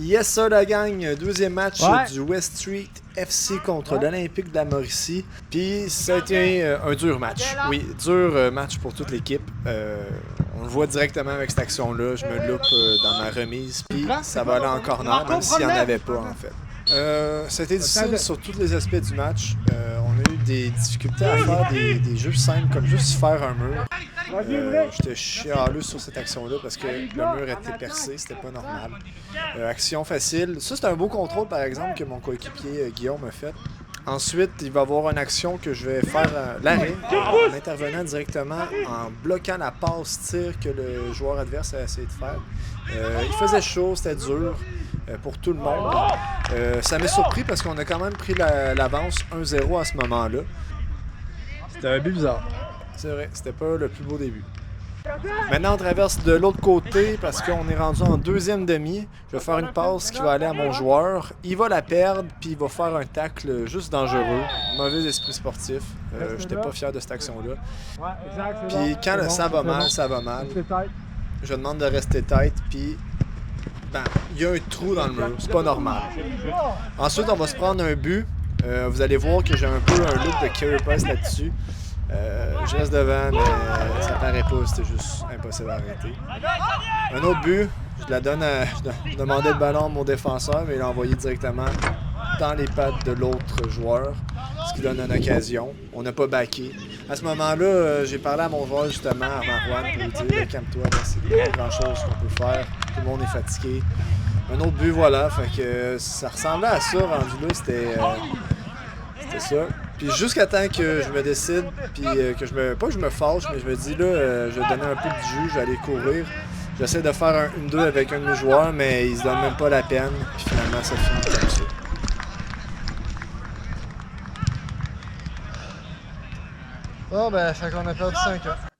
Yes sir la gang, deuxième match du West Street FC contre l'Olympique de la Mauricie. Puis ça a été un dur match. Oui, dur match pour toute l'équipe. On le voit directement avec cette action-là. Je me loupe dans ma remise. Puis ça va aller en corner, même s'il n'y en avait pas en fait. Ça a été difficile sur tous les aspects du match. On a eu des difficultés à faire des jeux simples, comme juste faire un mur. J'étais chialeux sur cette action-là parce que le mur était percé, c'était pas normal. Action facile. Ça, c'est un beau contrôle, par exemple, que mon coéquipier Guillaume a fait. Ensuite, il va y avoir une action que je vais faire l'arrêt en intervenant directement en bloquant la passe-tir que le joueur adverse a essayé de faire. Il faisait chaud, c'était dur pour tout le monde. Ça m'a surpris parce qu'on a quand même pris l'avance 1-0 à ce moment-là. C'était un but bizarre. C'est vrai, c'était pas le plus beau début. Maintenant, on traverse de l'autre côté parce qu'on est rendu en deuxième demi. Je vais faire une passe qui va aller à mon joueur. Il va la perdre, puis il va faire un tacle juste dangereux. Mauvais esprit sportif. J'étais pas fier de cette action-là. Puis quand ça va mal, ça va mal. Je demande de rester tête, puis ben, il y a un trou dans le mur. C'est pas normal. Ensuite, on va se prendre un but. Vous allez voir que j'ai un peu un look de Carey Price là-dessus. Je reste devant, mais ça paraît pas, c'était juste impossible à arrêter. Un autre but, je demandais le ballon à mon défenseur, mais il l'a envoyé directement dans les pattes de l'autre joueur, ce qui donne une occasion. On n'a pas backé. À ce moment-là, j'ai parlé à mon joueur justement, à Marouane, pour lui dire « Calme-toi, c'est pas grand-chose qu'on peut faire, tout le monde est fatigué. » Un autre but, voilà, fait que ça ressemblait à ça, rendu là, c'était ça. Puis jusqu'à temps que je me décide, puis que pas que je me fâche, mais je me dis là, je vais donner un peu de jus, je vais aller courir. J'essaie de faire un 1-2 avec un de mes joueurs, mais ils se donnent même pas la peine. Puis finalement, ça finit comme ça. Bon, ben, fait qu'on a perdu 5 ans.